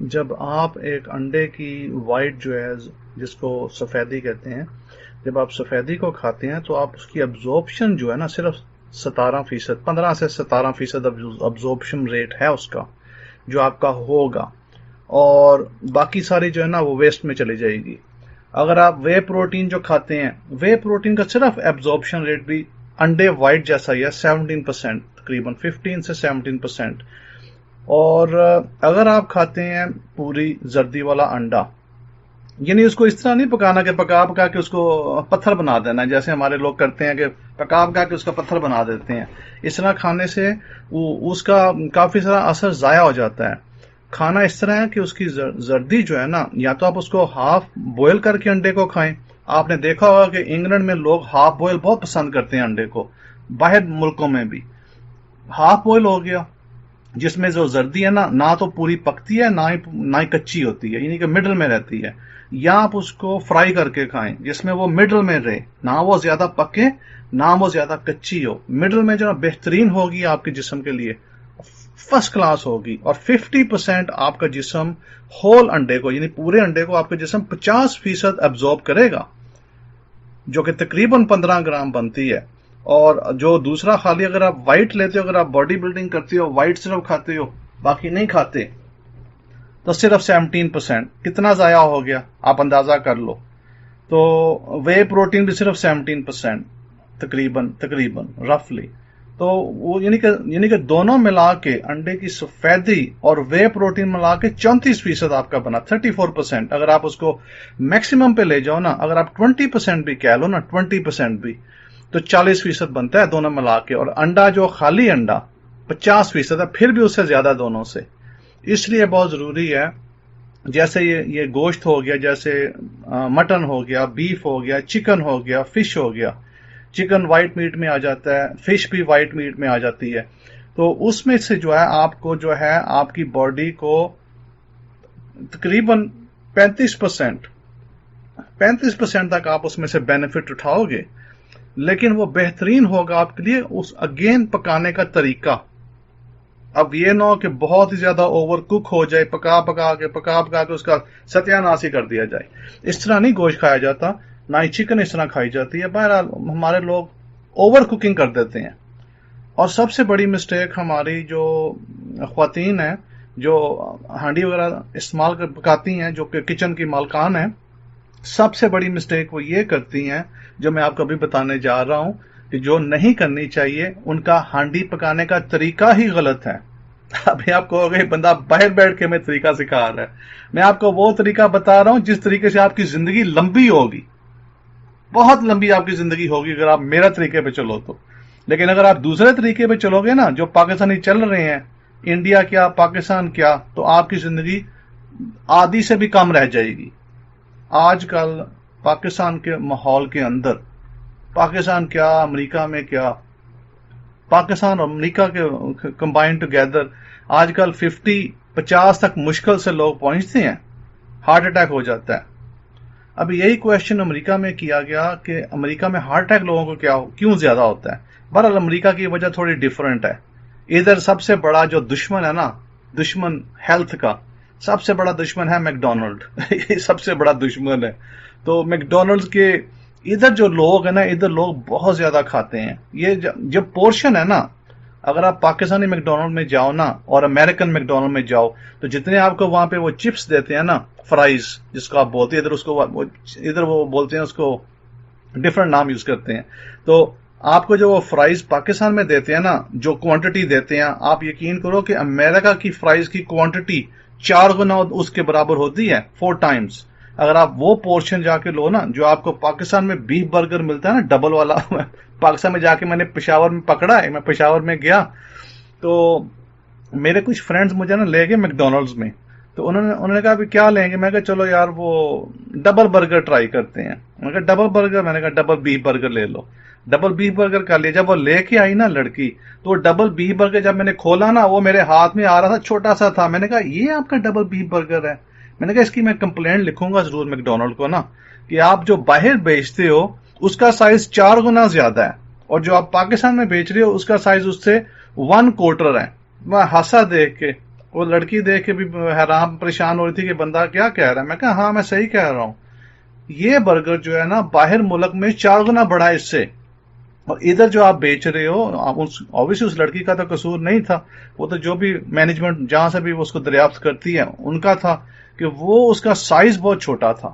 جب آپ ایک انڈے کی وائٹ جو ہے جس کو سفیدی کہتے ہیں، جب آپ سفیدی کو کھاتے ہیں تو آپ اس کی ابزورپشن جو ہے نا صرف 17%، 15 سے 17% ابزورپشن ریٹ ہے اس کا جو آپ کا ہوگا، اور باقی ساری جو ہے نا وہ ویسٹ میں چلی جائے گی۔ اگر آپ وے پروٹین جو کھاتے ہیں، وے پروٹین کا صرف ایبزورپشن ریٹ بھی انڈے وائٹ جیسا ہی ہے، 17%، تقریباً 15 سے 17%۔ اور اگر آپ کھاتے ہیں پوری زردی والا انڈا، یعنی اس کو اس طرح نہیں پکانا کہ پکا پکا کے اس کو پتھر بنا دینا، جیسے ہمارے لوگ کرتے ہیں کہ پکا پکا کے اس کا پتھر بنا دیتے ہیں۔ اس طرح کھانے سے اس کا کافی سارا اثر ضائع ہو جاتا ہے۔ کھانا اس طرح ہے کہ اس کی زردی جو ہے نا، یا تو آپ اس کو ہاف بوائل کر کے انڈے کو کھائیں۔ آپ نے دیکھا ہوگا کہ انگلینڈ میں لوگ ہاف بوائل بہت پسند کرتے ہیں انڈے کو، باہر ملکوں میں بھی ہاف بوائل ہو گیا، جس میں جو زردی ہے نا، نہ تو پوری پکتی ہے نہ ہی کچی ہوتی ہے، یعنی کہ مڈل میں رہتی ہے۔ یا آپ اس کو فرائی کر کے کھائیں جس میں وہ مڈل میں رہے، نہ وہ زیادہ پکے نہ وہ زیادہ کچی ہو، مڈل میں جو بہترین ہوگی آپ کے جسم کے لیے، فرسٹ کلاس ہوگی۔ اور 50% آپ کا جسم ہول انڈے کو، یعنی پورے انڈے کو آپ کا جسم 50% ابزارب کرے گا، جو کہ تقریباً 15 گرام بنتی ہے۔ اور جو دوسرا خالی اگر آپ وائٹ لیتے ہو، اگر آپ باڈی بلڈنگ کرتے ہو، وائٹ صرف کھاتے ہو باقی نہیں کھاتے، تو صرف 17%۔ کتنا ضائع ہو گیا آپ اندازہ کر لو۔ تو وے پروٹین بھی صرف 17%، تقریباً رفلی۔ تو وہ یعنی کہ دونوں ملا کے انڈے کی سفیدی اور وے پروٹین ملا کے 34% آپ کا بنا، 34%۔ اگر آپ اس کو میکسیمم پہ لے جاؤ نا، اگر آپ 20% بھی کہہ لو نا، 20% بھی، تو 40% بنتا ہے دونوں ملا کے۔ اور انڈا جو خالی انڈا 50% ہے، پھر بھی اس سے زیادہ دونوں سے۔ اس لیے بہت ضروری ہے، جیسے یہ گوشت ہو گیا، جیسے مٹن ہو گیا، بیف ہو گیا، چکن ہو گیا، فش ہو گیا۔ چکن وائٹ میٹ میں آ جاتا ہے، فش بھی وائٹ میٹ میں آ جاتی ہے۔ تو اس میں سے جو ہے آپ کو جو ہے آپ کی باڈی کو تقریباً 35% تک آپ اس میں سے بینیفٹ اٹھاؤ گے، لیکن وہ بہترین ہوگا آپ کے لیے اس اگین پکانے کا طریقہ۔ اب یہ نہ ہو کہ بہت ہی زیادہ اوور کک ہو جائے، پکا پکا کے اس کا ستیہ ناش ہی کر دیا جائے۔ اس طرح نہیں گوشت کھایا جاتا، نہ ہی چکن اس طرح کھائی جاتی ہے۔ بہرحال ہمارے لوگ اوور کوکنگ کر دیتے ہیں۔ اور سب سے بڑی مسٹیک ہماری جو خواتین ہیں جو ہانڈی وغیرہ استعمال کر پکاتی ہیں، جو کہ کچن کی مالکان ہیں، سب سے بڑی مسٹیک وہ یہ کرتی ہیں، جو میں آپ کو ابھی بتانے جا رہا ہوں، کہ جو نہیں کرنی چاہیے۔ ان کا ہانڈی پکانے کا طریقہ ہی غلط ہے۔ ابھی آپ کہو گے بندہ باہر بیٹھ کے میں طریقہ سکھا رہا ہے، میں آپ کو وہ طریقہ بتا رہا ہوں جس طریقے سے آپ کی زندگی لمبی ہوگی، بہت لمبی آپ کی زندگی ہوگی اگر آپ میرا طریقے پہ چلو تو۔ لیکن اگر آپ دوسرے طریقے پہ چلو گے نا، جو پاکستانی چل رہے ہیں، انڈیا کیا پاکستان کیا، تو آپ کی زندگی آدھی سے بھی کم رہ جائے گی۔ آج کل پاکستان کے ماحول کے اندر، پاکستان کیا امریکہ میں کیا، پاکستان اور امریکہ کے کمبائن ٹوگیدر آج کل 50 تک مشکل سے لوگ پہنچتے ہیں، ہارٹ اٹیک ہو جاتا ہے۔ ابھی یہی کویشچن امریکہ میں کیا گیا کہ امریکہ میں ہارٹ اٹیک لوگوں کو کیوں زیادہ ہوتا ہے۔ بہرحال امریکہ کی وجہ تھوڑی ڈیفرنٹ ہے۔ ادھر سب سے بڑا جو دشمن ہے نا، دشمن ہیلتھ کا سب سے بڑا دشمن ہے میکڈونلڈ۔ یہ سب سے بڑا دشمن ہے۔ تو میکڈونلڈ کے ادھر جو لوگ ہیں نا، ادھر لوگ بہت زیادہ کھاتے ہیں۔ یہ جب پورشن ہے نا، اگر آپ پاکستانی میکڈونلڈ میں جاؤ نا اور امریکن میکڈونلڈ میں جاؤ، تو جتنے آپ کو وہاں پہ وہ چپس دیتے ہیں نا، فرائز جس کو آپ بولتے ہیں، ادھر وہ بولتے ہیں اس کو ڈفرنٹ نام یوز کرتے ہیں۔ تو آپ کو جو وہ فرائز پاکستان میں دیتے ہیں نا، جو کوانٹٹی دیتے ہیں، آپ یقین کرو کہ امریکہ کی فرائز کی کوانٹٹی 4 گنا اس کے برابر ہوتی ہے، 4 ٹائمز۔ اگر آپ وہ پورشن جا کے لو نا، جو آپ کو پاکستان میں بیف برگر ملتا ہے نا، ڈبل والا، پاکستان میں جا کے میں نے پشاور میں پکڑا ہے، میں پشاور میں گیا تو میرے کچھ فرینڈز مجھے نا لے گئے میکڈونلڈز میں، تو انہوں نے کہا بھی کیا لیں گے؟ میں کہا چلو یار وہ ڈبل برگر ٹرائی کرتے ہیں۔ میں کہا ڈبل برگر؟ میں نے کہا ڈبل بیف برگر لے لو۔ ڈبل بیف برگر کر لیا۔ جب وہ لے کے آئی نا لڑکی، تو ڈبل بیف برگر جب میں نے کھولا نا، وہ میرے ہاتھ میں آ رہا تھا، چھوٹا سا تھا۔ میں نے کہا یہ آپ کا ڈبل بیف برگر ہے؟ میں نے کہا اس کی میں کمپلینٹ لکھوں گا ضرور میکڈونلڈ کو نا، کہ آپ جو باہر بیچتے ہو اس کا سائز 4 گنا زیادہ ہے، اور جو آپ پاکستان میں بیچ رہے ہو اس کا سائز اس سے 1/4 ہے۔ میں ہنسا دیکھ کے، وہ لڑکی دیکھ کے بھی حیران پریشان ہو رہی تھی کہ بندہ کیا کہہ رہا ہے. میں کہا ہاں میں صحیح کہہ رہا ہوں. یہ برگر جو ہے نا باہر ملک میں 4 گنا بڑا ہے اس سے، اور ادھر جو آپ بیچ رہے ہو obviously اس لڑکی کا تو قصور نہیں تھا، وہ تو جو بھی مینجمنٹ جہاں سے بھی وہ اس کو دریافت کرتی ہے ان کا تھا کہ وہ اس کا سائز بہت چھوٹا تھا.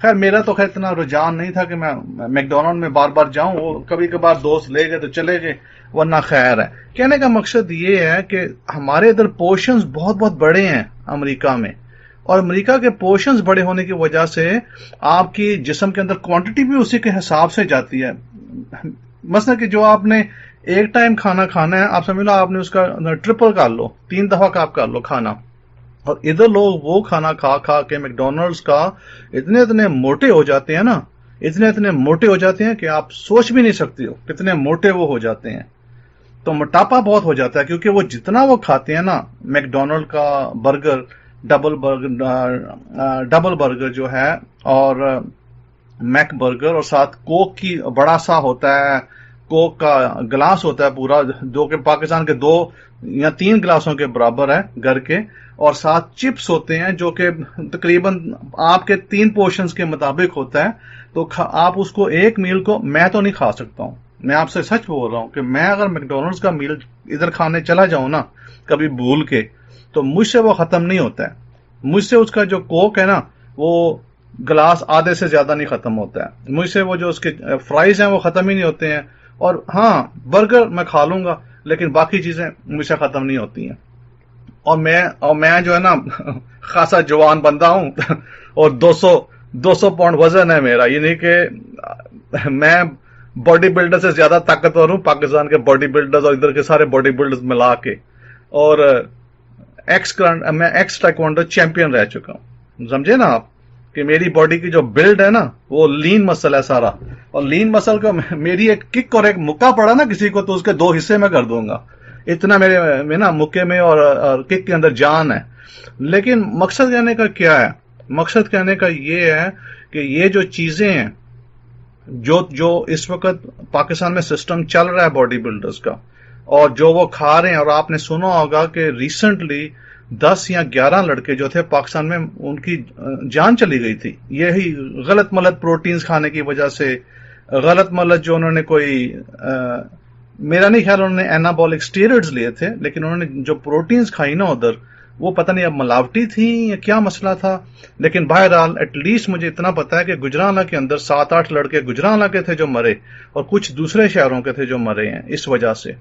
خیر میرا تو خیر اتنا رجحان نہیں تھا کہ میں میک ڈونلڈ میں بار بار جاؤں، وہ کبھی کبھار دوست لے گئے تو چلے گئے ورنہ خیر ہے. کہنے کا مقصد یہ ہے کہ ہمارے ادھر پورشنز بہت بہت بڑے ہیں امریکہ میں، اور امریکہ کے پورشنز بڑے ہونے کی وجہ سے آپ کی جسم کے اندر کوانٹٹی بھی اسی کے حساب سے جاتی ہے. مثلا کہ جو آپ نے ایک ٹائم کھانا کھانا ہے، آپ سمجھ لو آپ نے اس کا ٹرپل کر لو، 3 دفعہ کا آپ کر لو کھانا. اور ادھر لوگ وہ کھانا کھا کھا کے میک ڈونلڈز کا اتنے موٹے ہو جاتے ہیں نا، اتنے موٹے ہو جاتے ہیں کہ آپ سوچ بھی نہیں سکتے ہو کتنے موٹے وہ ہو جاتے ہیں. تو موٹاپا بہت ہو جاتا ہے کیونکہ وہ جتنا وہ کھاتے ہیں نا میک ڈونلڈ کا برگر، ڈبل برگر جو ہے، اور میک برگر، اور ساتھ کوک کی بڑا سا ہوتا ہے، کوک کا گلاس ہوتا ہے پورا، جو کہ پاکستان کے 2 یا 3 گلاسوں کے برابر ہے گھر کے، اور ساتھ چپس ہوتے ہیں جو کہ تقریباً آپ کے 3 پورشنز کے مطابق ہوتا ہے. تو آپ اس کو ایک میل کو میں تو نہیں کھا سکتا ہوں، میں آپ سے سچ بول رہا ہوں کہ میں اگر میک ڈونلڈز کا میل ادھر کھانے چلا جاؤں نا کبھی بھول کے، تو مجھ سے وہ ختم نہیں ہوتا ہے. مجھ سے اس کا جو کوک ہے نا وہ گلاس آدھے سے زیادہ نہیں ختم ہوتا ہے. مجھ سے وہ جو اس کے فرائز ہیں وہ ختم ہی نہیں ہوتے ہیں. اور ہاں برگر میں کھا لوں گا لیکن باقی چیزیں مجھ سے ختم نہیں ہوتی ہیں. اور میں جو ہے نا خاصا جوان بندہ ہوں اور 200 پاؤنڈ وزن ہے میرا، یہ نہیں کہ میں باڈی بلڈر سے زیادہ طاقتور ہوں پاکستان کے باڈی بلڈرز اور ادھر کے سارے باڈی بلڈرز ملا کے. اور میں ایکس ٹائیکوانڈو چیمپئن رہ چکا ہوں. سمجھے نا آپ کہ میری باڈی کی جو بلڈ ہے نا وہ لین مسل ہے سارا، اور لین مسل کو میری ایک کک اور ایک مکہ پڑا نا کسی کو تو اس کے 2 حصے میں کر دوں گا، اتنا میرے میں نا مکے میں اور کک کے اندر جان ہے. لیکن مقصد کہنے کا کیا ہے؟ مقصد کہنے کا یہ ہے کہ یہ جو چیزیں ہیں جو اس وقت پاکستان میں سسٹم چل رہا ہے باڈی بلڈرز کا، اور جو وہ کھا رہے ہیں، اور آپ نے سنا ہوگا کہ ریسنٹلی 10 یا 11 لڑکے جو تھے پاکستان میں ان کی جان چلی گئی تھی، یہی غلط ملت پروٹینز کھانے کی وجہ سے. غلط ملت جو انہوں نے کوئی میرا نہیں خیال انہوں نے اینابولک اسٹیرائڈز لیے تھے، لیکن انہوں نے جو پروٹینز کھائی نا ادھر وہ پتہ نہیں اب ملاوٹی تھی یا کیا مسئلہ تھا. لیکن بہرحال ایٹ لیسٹ مجھے اتنا پتا ہے کہ گجرانوالا کے اندر 7-8 لڑکے گجرانوالا کے تھے جو مرے، اور کچھ دوسرے شہروں کے تھے جو مرے ہیں اس وجہ سے.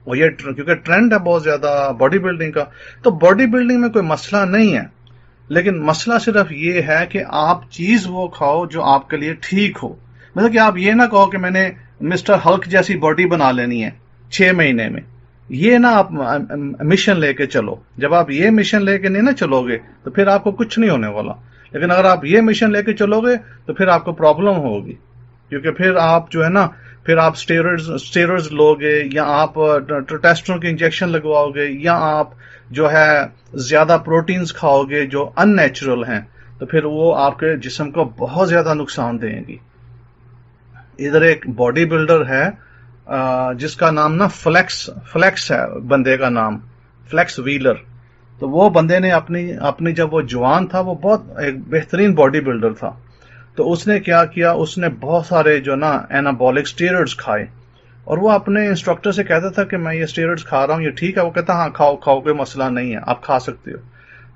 اور یہ کیونکہ ٹرینڈ ہے بہت زیادہ باڈی بلڈنگ کا، تو باڈی بلڈنگ میں کوئی مسئلہ نہیں ہے، لیکن مسئلہ صرف یہ ہے کہ آپ چیز وہ کھاؤ جو آپ کے لیے ٹھیک ہو. مطلب کہ آپ یہ نہ کہو کہ میں نے مسٹر ہلک جیسی باڈی بنا لینی ہے 6 مہینے میں، یہ نہ آپ مشن لے کے چلو. جب آپ یہ مشن لے کے نہیں نہ چلو گے تو پھر آپ کو کچھ نہیں ہونے والا. لیکن اگر آپ یہ مشن لے کے چلو گے تو پھر آپ کو پرابلم ہوگی، کیونکہ پھر آپ جو ہے نا پھر آپ اسٹیرائڈز لو گے، یا آپ ٹیسٹرون کی انجیکشن لگواؤ گے، یا آپ جو ہے زیادہ پروٹینز کھاؤ گے جو ان نیچرل ہیں، تو پھر وہ آپ کے جسم کو بہت زیادہ نقصان دیں گی. ادھر ایک باڈی بلڈر ہے جس کا نام نا فلیکس ہے، بندے کا نام فلیکس ویلر. تو وہ بندے نے اپنی جب وہ جوان تھا وہ بہت ایک بہترین باڈی بلڈر تھا. تو اس نے کیا کیا، اس نے بہت سارے جو نا اینابولک اسٹیرائڈز کھائے، اور وہ اپنے انسٹرکٹر سے کہتا تھا کہ میں یہ اسٹیرائڈز کھا رہا ہوں، یہ ٹھیک ہے؟ وہ کہتا ہاں کھاؤ کوئی مسئلہ نہیں ہے، آپ کھا سکتے ہو.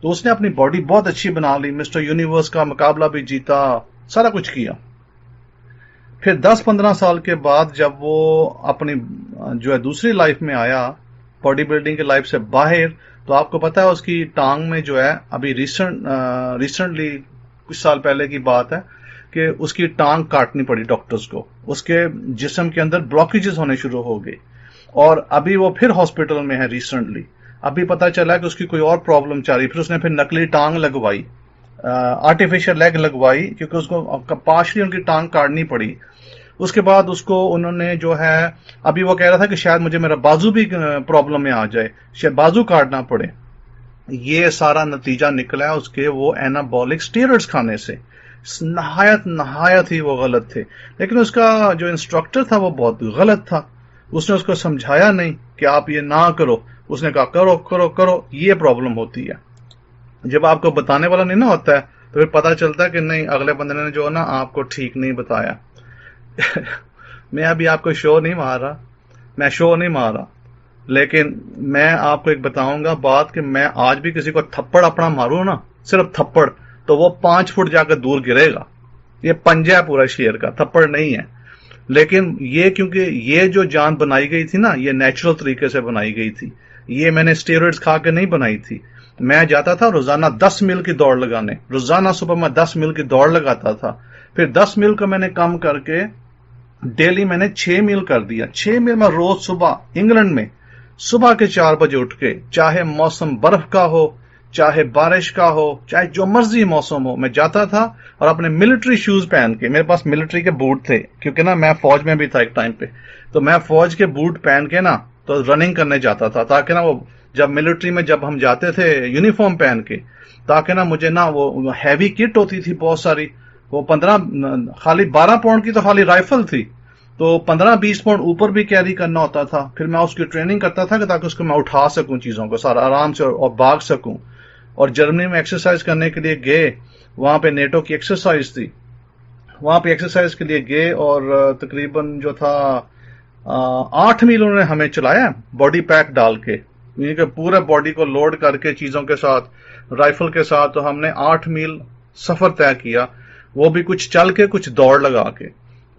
تو اس نے اپنی باڈی بہت اچھی بنا لی، مسٹر یونیورس کا مقابلہ بھی جیتا، سارا کچھ کیا. پھر 10-15 سال کے بعد جب وہ اپنی جو ہے دوسری لائف میں آیا، باڈی بلڈنگ کی لائف سے باہر، تو آپ کو پتا ہے اس کی ٹانگ میں جو ہے ابھی ریسنٹلی کچھ سال پہلے کی بات ہے کہ اس کی ٹانگ کاٹنی پڑی ڈاکٹرز کو. اس کے جسم کے اندر بلاکیجز ہونے شروع ہو گئے، اور ابھی وہ پھر ہاسپٹل میں ہے ریسنٹلی. ابھی پتا چلا کہ اس کی کوئی اور پرابلم چل رہی، پھر اس نے پھر نقلی ٹانگ لگوائی، آرٹیفیشل لیگ لگوائی، کیونکہ اس کو پارشلی ان کی ٹانگ کاٹنی پڑی. اس کے بعد اس کو انہوں نے جو ہے ابھی وہ کہہ رہا تھا کہ شاید مجھے میرا بازو بھی پرابلم میں آ جائے، شاید بازو کاٹنا پڑے. یہ سارا نتیجہ نکلا ہے اس کے وہ اینابولک اسٹیرائڈز کھانے سے. نہایت ہی وہ غلط تھے، لیکن اس کا جو انسٹرکٹر تھا وہ بہت غلط تھا. اس نے اس کو سمجھایا نہیں کہ آپ یہ نہ کرو، اس نے کہا کرو کرو کرو. یہ پرابلم ہوتی ہے جب آپ کو بتانے والا نہیں نا ہوتا ہے، تو پھر پتا چلتا ہے کہ نہیں، اگلے بندے نے جو نا آپ کو ٹھیک نہیں بتایا. میں ابھی آپ کو شو نہیں مار رہا، لیکن میں آپ کو ایک بتاؤں گا بات کہ میں آج بھی کسی کو تھپڑ اپنا ماروں نا، صرف تھپڑ، تو وہ 5 فٹ جا کے دور گرے گا. یہ پنجہ ہے پورا شیر کا، تھپڑ نہیں ہے. لیکن یہ کیونکہ یہ جو جان بنائی گئی تھی نا، یہ نیچرل طریقے سے بنائی گئی تھی. یہ میں نے اسٹیرائڈز کھا کے نہیں بنائی تھی. میں جاتا تھا روزانہ 10 میل کی دوڑ لگانے، روزانہ صبح میں 10 میل کی دوڑ لگاتا تھا. پھر 10 میل کو میں نے کم کر کے ڈیلی میں نے 6 میل کر دیا. 6 میل میں روز صبح انگلینڈ میں صبح کے 4 بجے اٹھ کے، چاہے موسم برف کا ہو، چاہے بارش کا ہو، چاہے جو مرضی موسم ہو، میں جاتا تھا اور اپنے ملٹری شوز پہن کے، میرے پاس ملٹری کے بوٹ تھے کیونکہ نا میں فوج میں بھی تھا ایک ٹائم پہ، تو میں فوج کے بوٹ پہن کے نا تو رننگ کرنے جاتا تھا، تاکہ نا وہ جب ملٹری میں جب ہم جاتے تھے یونیفارم پہن کے، تاکہ نا مجھے نا وہ ہیوی کٹ ہوتی تھی بہت ساری، وہ 12 پاؤنڈ کی تو خالی رائفل تھی، تو 15-20 پاؤنڈ اوپر بھی کیری کرنا ہوتا تھا. پھر میں اس کی ٹریننگ کرتا تھا کہ تاکہ اس کو میں اٹھا سکوں چیزوں کو سارا آرام سے اور بھاگ سکوں. اور جرمنی میں ایکسرسائز کرنے کے لیے گئے، وہاں پہ نیٹو کی ایکسرسائز تھی، وہاں پہ ایکسرسائز کے لیے گئے اور تقریباً جو تھا 8 میل انہوں نے ہمیں چلایا باڈی پیک ڈال کے، یعنی کہ پورے باڈی کو لوڈ کر کے چیزوں کے ساتھ، رائفل کے ساتھ. تو ہم نے 8 میل سفر طے کیا، وہ بھی کچھ چل کے کچھ دوڑ لگا کے.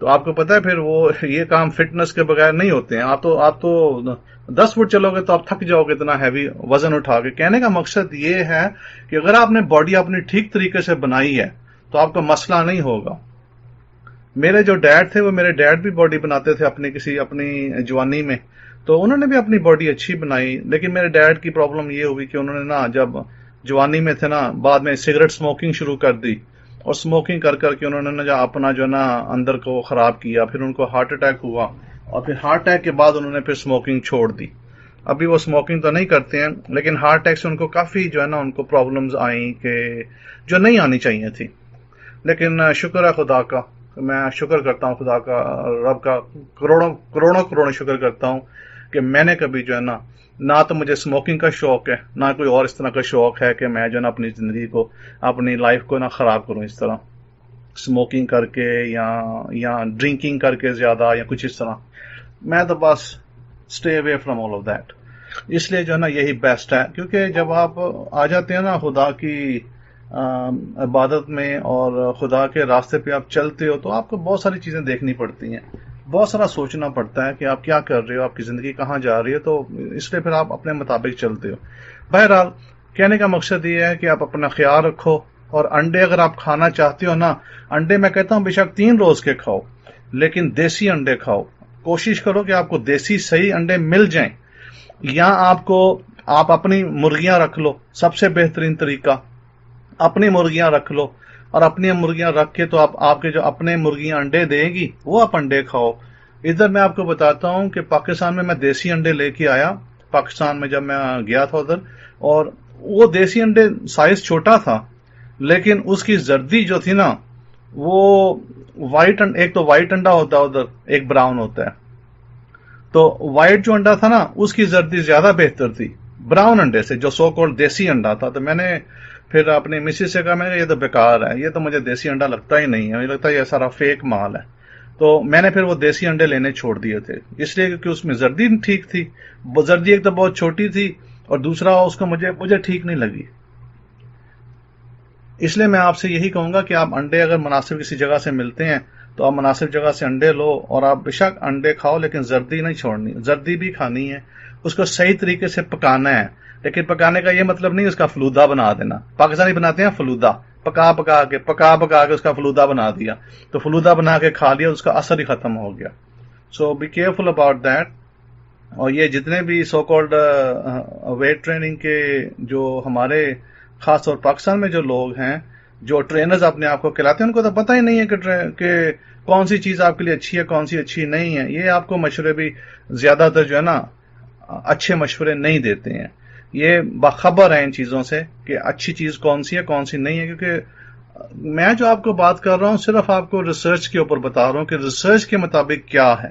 تو آپ کو پتا ہے پھر وہ یہ کام فٹنس کے بغیر نہیں ہوتے ہیں. آپ تو 10 فٹ چلو گے تو آپ تھک جاؤ گے اتنا ہیوی وزن اٹھا کے. کہنے کا مقصد یہ ہے کہ اگر آپ نے باڈی اپنی ٹھیک طریقے سے بنائی ہے تو آپ کو مسئلہ نہیں ہوگا. میرے جو ڈیڈ تھے، وہ میرے ڈیڈ بھی باڈی بناتے تھے اپنی جوانی میں، تو انہوں نے بھی اپنی باڈی اچھی بنائی. لیکن میرے ڈیڈ کی پرابلم یہ ہوئی کہ انہوں نے نا جب جوانی میں تھے نا، بعد میں سگریٹ سموکنگ شروع کر دی، اور سموکنگ کر کے انہوں نے اپنا جو نا اندر کو خراب کیا. پھر ان کو ہارٹ اٹیک ہوا، اور پھر ہارٹ اٹیک کے بعد انہوں نے پھر سموکنگ چھوڑ دی. ابھی وہ سموکنگ تو نہیں کرتے ہیں، لیکن ہارٹ اٹیک سے ان کو کافی جو ہے نا ان کو پرابلمز آئیں کہ جو نہیں آنی چاہیے تھی. لیکن شکر ہے خدا کا، میں شکر کرتا ہوں خدا کا، رب کا کروڑوں شکر کرتا ہوں کہ میں نے کبھی جو ہے نا، نہ تو مجھے سموکنگ کا شوق ہے، نہ کوئی اور اس طرح کا شوق ہے کہ میں جو ہے نا اپنی زندگی کو، اپنی لائف کو نہ خراب کروں اس طرح سموکنگ کر کے یا ڈرنکنگ کر کے زیادہ یا کچھ اس طرح. میں تو بس stay away from all of that. اس لیے جو ہے نا یہی بیسٹ ہے، کیونکہ جب آپ آ جاتے ہیں نا خدا کی عبادت میں اور خدا کے راستے پہ آپ چلتے ہو، تو آپ کو بہت ساری چیزیں دیکھنی پڑتی ہیں، بہت سارا سوچنا پڑتا ہے کہ آپ کیا کر رہے ہو، آپ کی زندگی کہاں جا رہی ہے. تو اس لیے پھر آپ اپنے مطابق چلتے ہو. بہرحال کہنے کا مقصد یہ ہے کہ آپ اپنا خیال رکھو، اور انڈے اگر آپ کھانا چاہتے ہو نا، انڈے میں کہتا ہوں بے شک 3 روز کے کھاؤ، لیکن دیسی انڈے کھاؤ. کوشش کرو کہ آپ کو دیسی صحیح انڈے مل جائیں، یا آپ اپنی مرغیاں رکھ لو. سب سے بہترین طریقہ اپنی مرغیاں رکھ لو، اور اپنی مرغیاں رکھ کے تو آپ کے جو اپنے مرغیاں انڈے دے گی وہ آپ انڈے کھاؤ. ادھر میں آپ کو بتاتا ہوں کہ پاکستان میں دیسی انڈے لے کے آیا، پاکستان میں جب میں گیا تھا ادھر، اور وہ دیسی انڈے سائز چھوٹا تھا، لیکن اس کی زردی جو تھی نا، وہ ایک تو وائٹ انڈا ہوتا ہے ادھر، ایک براؤن ہوتا ہے. تو وائٹ جو انڈا تھا نا، اس کی زردی زیادہ بہتر تھی براؤن انڈے سے، جو سو کال دیسی انڈا تھا. تو میں نے پھر اپنی مسز سے کہا، میں نے کہا یہ تو بیکار ہے، یہ تو مجھے دیسی انڈا لگتا ہی نہیں ہے، مجھے لگتا ہے یہ سارا فیک مال ہے. تو میں نے پھر وہ دیسی انڈے لینے چھوڑ دیے تھے، اس لیے کیونکہ اس میں زردی ٹھیک تھی. زردی ایک تو بہت چھوٹی تھی، اور دوسرا اس کو مجھے ٹھیک نہیں لگی. اس لیے میں آپ سے یہی کہوں گا کہ آپ انڈے اگر مناسب کسی جگہ سے ملتے ہیں تو آپ مناسب جگہ سے انڈے لو، اور آپ بے شک انڈے کھاؤ، لیکن زردی نہیں چھوڑنی. زردی بھی کھانی ہے، اس کو صحیح طریقے سے پکانا ہے. لیکن پکانے کا یہ مطلب نہیں اس کا فلودہ بنا دینا. پاکستانی بناتے ہیں فلودہ، پکا کے اس کا فلودہ بنا دیا، تو فلودہ بنا کے کھا لیا، اس کا اثر ہی ختم ہو گیا. سو بی کیئرفل اباؤٹ دیٹ. اور یہ جتنے بھی سو کالڈ ویٹ ٹریننگ کے جو ہمارے خاص طور پاکستان میں جو لوگ ہیں، جو ٹرینرز اپنے آپ کو کہلاتے ہیں، ان کو تو پتہ ہی نہیں ہے کہ کون سی چیز آپ کے لیے اچھی ہے، کون سی اچھی نہیں ہے. یہ آپ کو مشورے بھی زیادہ تر جو ہے نا اچھے مشورے نہیں دیتے ہیں. یہ باخبر ہیں ان چیزوں سے کہ اچھی چیز کون سی ہے، کون سی نہیں ہے. کیونکہ میں جو آپ کو بات کر رہا ہوں صرف آپ کو ریسرچ کے اوپر بتا رہا ہوں کہ ریسرچ کے مطابق کیا ہے.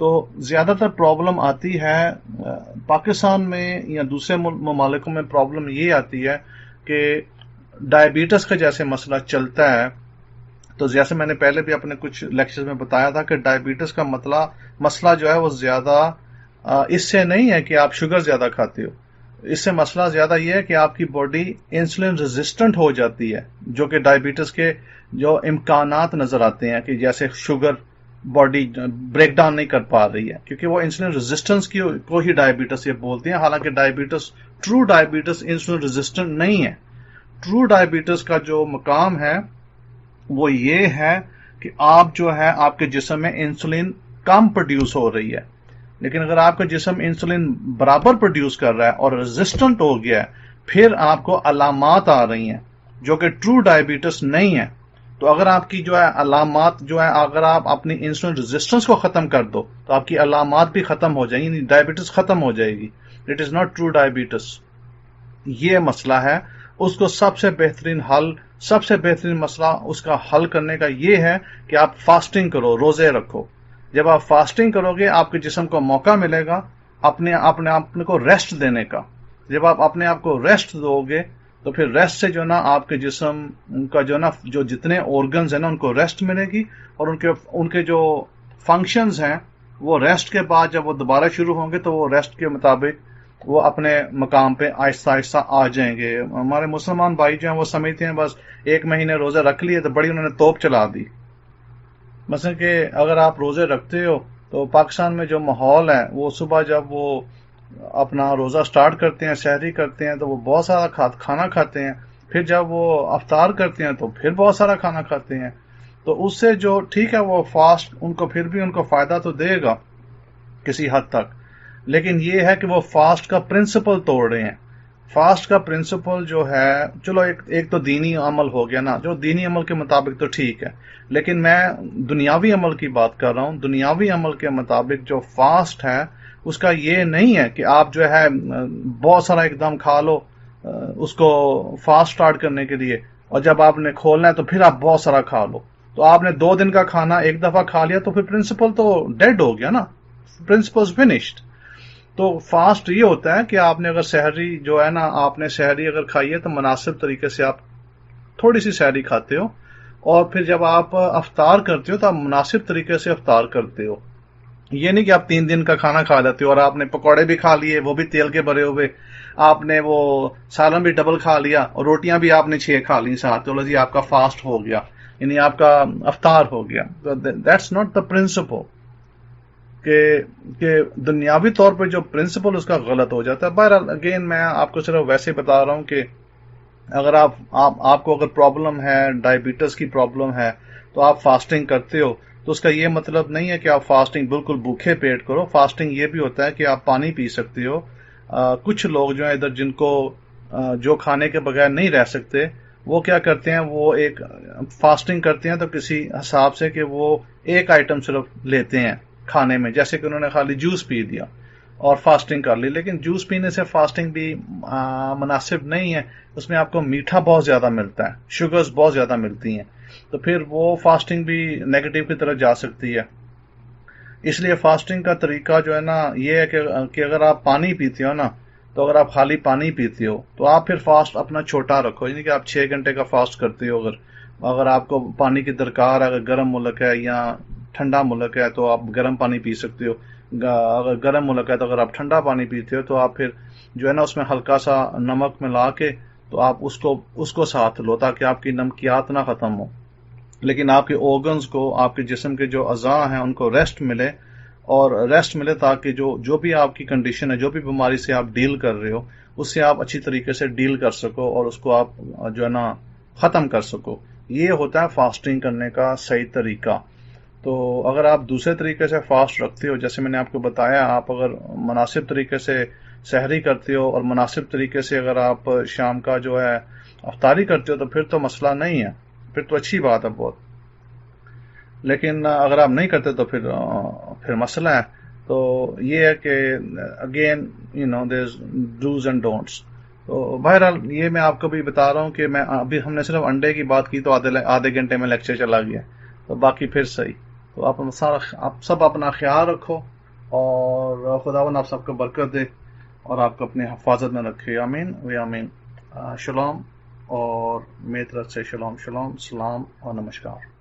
تو زیادہ تر پرابلم آتی ہے پاکستان میں یا دوسرے ممالکوں میں پرابلم یہ آتی ہے کہ ڈائبٹیز کا جیسے مسئلہ چلتا ہے، تو جیسے میں نے پہلے بھی اپنے کچھ لیکچر میں بتایا تھا کہ ڈائبٹیز کا مسئلہ جو ہے وہ زیادہ اس سے نہیں ہے کہ آپ شوگر زیادہ کھاتے ہو، اس سے مسئلہ زیادہ یہ ہے کہ آپ کی باڈی انسولین ریزسٹنٹ ہو جاتی ہے، جو کہ ڈائبٹیز کے جو امکانات نظر آتے ہیں کہ جیسے شوگر باڈی بریک ڈاؤن نہیں کر پا رہی ہے، کیونکہ وہ انسولین ریزسٹنس کو ہی ڈائبٹیز یہ بولتے ہیں، حالانکہ diabetes true diabetes insulin resistant نہیں ہے۔ ٹرو ڈائبٹیز کا جو مقام ہے وہ یہ ہے کہ آپ جو ہے آپ کے جسم میں انسولین کم پروڈیوس ہو رہی ہے، لیکن اگر آپ کا جسم انسولین برابر پروڈیوس کر رہا ہے اور ریزسٹنٹ ہو گیا ہے، پھر آپ کو علامات آ رہی ہیں جو کہ ٹرو ڈائبٹیز نہیں ہے۔ تو اگر آپ کی جو ہے علامات جو ہے، اگر آپ اپنی انسولین ریزسٹنس کو ختم کر دو تو آپ کی علامات بھی ختم ہو جائیں گی، ڈائبٹیز ختم ہو جائے گی۔ It is not true diabetes. یہ مسئلہ ہے، اس کو سب سے بہترین مسئلہ اس کا حل کرنے کا یہ ہے کہ آپ فاسٹنگ کرو، روزے رکھو۔ جب آپ فاسٹنگ کرو گے آپ کے جسم کو موقع ملے گا اپنے آپ کو ریسٹ دینے کا۔ جب آپ اپنے آپ کو ریسٹ دو گے تو پھر ریسٹ سے جو نا آپ کے جسم کا جو نا جو جتنے آرگنز ہیں نا ان کو ریسٹ ملے گی، اور ان کے جو فنکشنز ہیں وہ ریسٹ کے بعد جب وہ دوبارہ شروع ہوں گے تو وہ ریسٹ کے مطابق وہ اپنے مقام پہ آہستہ آہستہ آ جائیں گے۔ ہمارے مسلمان بھائی جو ہیں وہ سمجھتے ہیں بس 1 مہینے روزہ رکھ لیے تو بڑی انہوں نے توپ چلا دی۔ مثلا کہ اگر آپ روزے رکھتے ہو تو پاکستان میں جو ماحول ہے وہ صبح جب وہ اپنا روزہ سٹارٹ کرتے ہیں، سحری کرتے ہیں، تو وہ بہت سارا کھانا کھاتے ہیں، پھر جب وہ افطار کرتے ہیں تو پھر بہت سارا کھانا کھاتے ہیں۔ تو اس سے جو ٹھیک ہے وہ فاسٹ ان کو پھر بھی ان کو فائدہ تو دے گا کسی حد تک، لیکن یہ ہے کہ وہ فاسٹ کا پرنسپل توڑ رہے ہیں۔ فاسٹ کا پرنسپل جو ہے، چلو ایک تو دینی عمل ہو گیا نا، جو دینی عمل کے مطابق تو ٹھیک ہے، لیکن میں دنیاوی عمل کی بات کر رہا ہوں۔ دنیاوی عمل کے مطابق جو فاسٹ ہے اس کا یہ نہیں ہے کہ آپ جو ہے بہت سارا ایک دم کھا لو اس کو فاسٹ سٹارٹ کرنے کے لیے، اور جب آپ نے کھولنا ہے تو پھر آپ بہت سارا کھا لو۔ تو آپ نے 2 دن کا کھانا ایک دفعہ کھا لیا تو پھر پرنسپل تو ڈیڈ ہو گیا نا، پرنسپل فنشڈ۔ تو فاسٹ یہ ہوتا ہے کہ آپ نے اگر سحری جو ہے نا، آپ نے سحری اگر کھائی ہے تو مناسب طریقے سے آپ تھوڑی سی سحری کھاتے ہو، اور پھر جب آپ افطار کرتے ہو تو آپ مناسب طریقے سے افطار کرتے ہو۔ یہ نہیں کہ آپ 3 دن کا کھانا کھا لیتے ہو اور آپ نے پکوڑے بھی کھا لیے وہ بھی تیل کے بھرے ہوئے، آپ نے وہ سالن بھی ڈبل کھا لیا اور روٹیاں بھی آپ نے 6 کھا لی ساتھ، چلو جی آپ کا فاسٹ ہو گیا، یعنی آپ کا افطار ہو گیا۔ دیٹس ناٹ دا پرنسپل، کہ دنیاوی طور پہ جو پرنسپل اس کا غلط ہو جاتا ہے۔ بہرحال اگین میں آپ کو صرف ویسے بتا رہا ہوں کہ اگر آپ کو اگر پرابلم ہے، ڈائبٹیز کی پرابلم ہے، تو آپ فاسٹنگ کرتے ہو تو اس کا یہ مطلب نہیں ہے کہ آپ فاسٹنگ بالکل بھوکے پیٹ کرو۔ فاسٹنگ یہ بھی ہوتا ہے کہ آپ پانی پی سکتے ہو۔ کچھ لوگ جو ہیں ادھر جن کو جو کھانے کے بغیر نہیں رہ سکتے، وہ کیا کرتے ہیں، وہ ایک فاسٹنگ کرتے ہیں تو کسی حساب سے کہ وہ ایک آئٹم صرف لیتے ہیں کھانے میں، جیسے کہ انہوں نے خالی جوس پی دیا اور فاسٹنگ کر لی، لیکن جوس پینے سے فاسٹنگ بھی مناسب نہیں ہے، اس میں آپ کو میٹھا بہت زیادہ ملتا ہے، شوگرز بہت زیادہ ملتی ہیں، تو پھر وہ فاسٹنگ بھی نیگیٹو کی طرف جا سکتی ہے۔ اس لیے فاسٹنگ کا طریقہ جو ہے نا یہ ہے کہ اگر آپ پانی پیتے ہو نا، تو اگر آپ خالی پانی پیتے ہو تو آپ پھر فاسٹ اپنا چھوٹا رکھو، یعنی کہ آپ 6 گھنٹے کا فاسٹ کرتے ہو۔ اگر آپ کو پانی کی درکار ہے، اگر گرم ملک ہے یا ٹھنڈا ملک ہے تو آپ گرم پانی پی سکتے ہو، اگر گرم ملک ہے تو اگر آپ ٹھنڈا پانی پیتے ہو تو آپ پھر جو ہے نا اس میں ہلکا سا نمک ملا کے تو آپ اس کو ساتھ لو تاکہ آپ کی نمکیات نہ ختم ہو، لیکن آپ کے آرگنز کو، آپ کے جسم کے جو اعضاء ہیں ان کو ریسٹ ملے، اور ریسٹ ملے تاکہ جو بھی آپ کی کنڈیشن ہے، جو بھی بیماری سے آپ ڈیل کر رہے ہو اس سے آپ اچھی طریقے سے ڈیل کر سکو اور اس کو آپ جو ہے نا ختم کر سکو۔ یہ ہوتا ہے فاسٹنگ کرنے کا صحیح طریقہ۔ تو اگر آپ دوسرے طریقے سے فاسٹ رکھتے ہو، جیسے میں نے آپ کو بتایا، آپ اگر مناسب طریقے سے سحری کرتے ہو اور مناسب طریقے سے اگر آپ شام کا جو ہے افطاری کرتے ہو تو پھر تو مسئلہ نہیں ہے، پھر تو اچھی بات ہے بہت، لیکن اگر آپ نہیں کرتے تو پھر مسئلہ ہے۔ تو یہ ہے کہ again there is dos and don'ts. تو بہرحال یہ میں آپ کو بھی بتا رہا ہوں کہ ابھی ہم نے صرف انڈے کی بات کی تو آدھے گھنٹے میں لیکچر چلا گیا، تو باقی پھر صحیح۔ تو آپ سب اپنا خیال رکھو، اور خداوند آپ سب کو برکت دے اور آپ کو اپنی حفاظت میں رکھے، آمین و آمین۔ شلوم، اور میری طرف سے شلوم، سلام اور نمسکار۔